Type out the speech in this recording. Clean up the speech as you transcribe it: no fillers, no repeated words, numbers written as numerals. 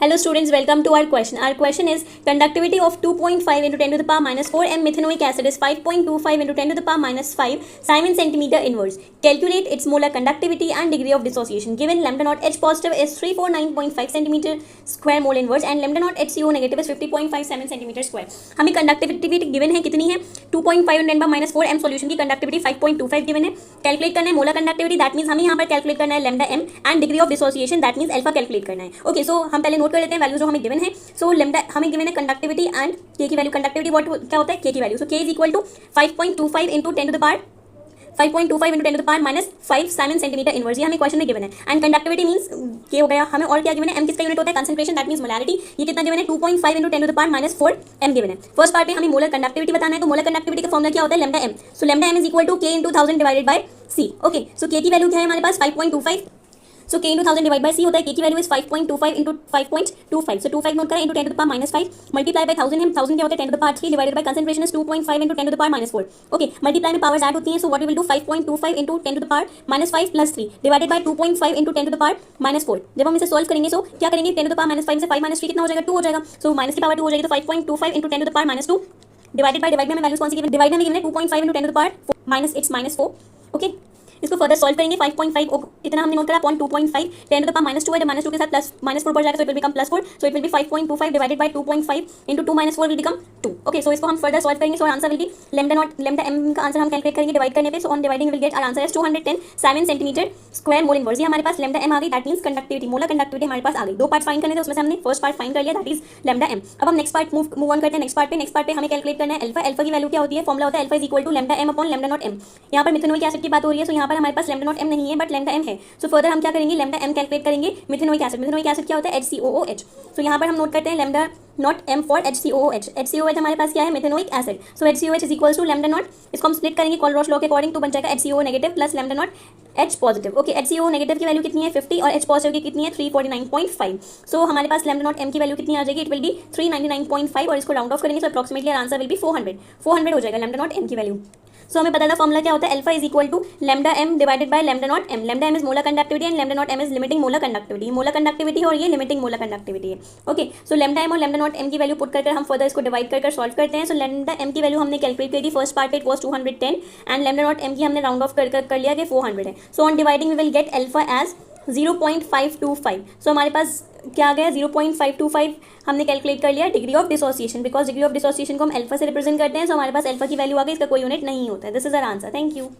Hello students, welcome to our question. Our question is conductivity of 2.5 into 10 to the power minus 4 m methanoic acid is 5.25 into 10 to the power minus 5 Simon centimeter inverse. Calculate its molar conductivity and degree of dissociation. Given lambda naught H positive is 349.5 centimeter square mole inverse and lambda naught HCO negative is 50.57 centimeter square. हमें conductivity given है कितनी है 2.5 into 10 power minus 4 m solution की conductivity 5.25 given है. Calculate करना है molar conductivity, that means हमें यहाँ पर calculate करना है lambda m and degree of dissociation, that means alpha calculate करना है. Okay, so हम पहले नोट कर लेते हैं वैल्यू जो हमें गिवन है. सो लैम्डा हमें गिवन है कंडक्टिविटी एंड के की वैल्यू. कंडक्टिविटी क्या होता है के की value. So K is equal to 5.25 into 10 to the power 5.25 into 10 to the power minus 5 siemens centimetre inverse. ये हमें क्वेश्चन में गिवन है. एंड कंडक्टिविटी मींस के हो गया. हमें और क्या गिवन है, एम किसका यूनिट होता है, कंसंट्रेशन, दैट मींस मोलैरिटी. ये कितना गिवन है 2.5 into 10 to the power minus 4 M given है. फर्स्ट पार्ट में हमें मोलर कंडक्टिविटी बताना है. तो मोलर कंडक्टिविटी का फॉर्मूला क्या होता है, lambda m. So lambda M is equal to k into 1000 divided by c. Okay, so k की वैल्यू क्या है हमारे पास 5.25. सो के इंटू 1000 डिवाइड बाय सी होता है. के की value is 5.25 into 5.25. So 25 note करें into 10 to the power minus 5 multiply by 1000 है. 1000 क्या होता है 10 to the power 3 divided by concentration is 2.5 into 10 to the power minus 4. Okay, multiply में पावर्स ऐड होती हैं. So what we will do 5.25 into 10 to the power minus 5 plus 3 divided by 2.5 into 10 to the power minus 4. जब हम इसे solve करेंगे सो क्या करेंगे 10 to the power minus 5 से 5 माइनस 3 कितना हो जाएगा 2 हो जाएगा. सो माइनस की पावर 2 हो जाएगी. तो 5.25 into 10 to the power minus 2 divided by divide में वैल्यूज कौन सी गिवन, डिवाइड में गिवन है 2.5 into 10 to the power minus its minus 4. Okay, इसको फर्दर सॉल्व करेंगे. 5.5 इतना हमने नोट करा upon 2.5 10 to the power minus 2 है. माइनस 2 के साथ प्लस माइनस 4 बढ़ जाएगा. So it will become plus 4. So it will be 5.25 divided by 2.5 into 2 minus 4 will become 2. Okay, so इसको हम फर्दर सॉल्व करेंगे. So answer will be lambda m का answer हम कैलकुलेट करेंगे डिवाइड करने पे. So on dividing will get our answer is 210 7 centimetre square mole inverse. ये हमारे पास लैम्डा एम आ गई, that means conductivity, molar conductivity हमारे पास आ गई. दो पार्ट फाइंड करने थे, उसमें से हमने फर्स्ट पार्ट फाइंड कर लिया, दैट इज लैम्डा एम. अब हम नेक्स्ट पार्ट मूव ऑन करते हैं. नेक्स्ट पार्ट पे हमें कैलकुलेट करना है अल्फा. अल्फा की वैल्यू क्या होती है, फॉर्मूला होता है alpha is equal to lambda M upon lambda naught M. यहाँ पर मिथेनोइक एसिड की बात हो रही है. सो यहाँ पर हमारे पास लैम्डा नॉट एम नहीं है बट लैम्डा एम है. सो फर्दर हम क्या करेंगे, लैम्डा एम कैलकुलेट करेंगे मिथेनोइक एसिड. मिथेनोइक एसिड क्या होता है HCOOH. सो यहाँ पर हम नोट करते हैं lambda naught M for HCOOH. HCOOH हमारे पास क्या है, methanoic acid. So HCOOH is equal to lambda naught, इसको हम स्प्लिट करेंगे कोलरॉस लॉ के अकॉर्डिंग, तो बन जाएगा HCO negative plus lambda naught H positive. Okay, HCO negative की वैल्यू कितनी है 50 और H पॉजिटिव की कितनी है 349.5. सो हमारे पास लैम्डा नॉट एम की वैल्यू कितनी आ जाएगी, इट विल बी 399.5 और इसको राउंड ऑफ करेंगे. So approximately answer will be 400 हो जाएगा लैम्डा नॉट एम की वैल्यू. सो हमें पता था फॉर्मूला क्या होता है, alpha is equal to lambda M divided by lambda naught M. Lambda M is molar conductivity and lambda naught M is limiting molar conductivity. Molar conductivity है और ये लिमिटिंग मोलर कंडक्टिविटी है. ओके, सो लैम्डा एम और lambda naught M की value put कर हम further इसको divide कर सॉल्व करते हैं. सो लैम्डा एम की वैल्यू हमने कैलकुलेट करी थी फर्स्ट पार्ट पे, it was 210 and lambda naught M की हमने राउंड ऑफ कर लिया कि 400 है. So on dividing we will get alpha as 0.525. सो हमारे पास क्या आ गया 0.525 हमने कैलकुलेट कर लिया degree of dissociation, because degree of dissociation को हम अल्फा से रिप्रेजेंट करते हैं. सो हमारे पास अल्फा की वैल्यू आ गई, इसका कोई यूनिट नहीं होता है. This is our answer. Thank you.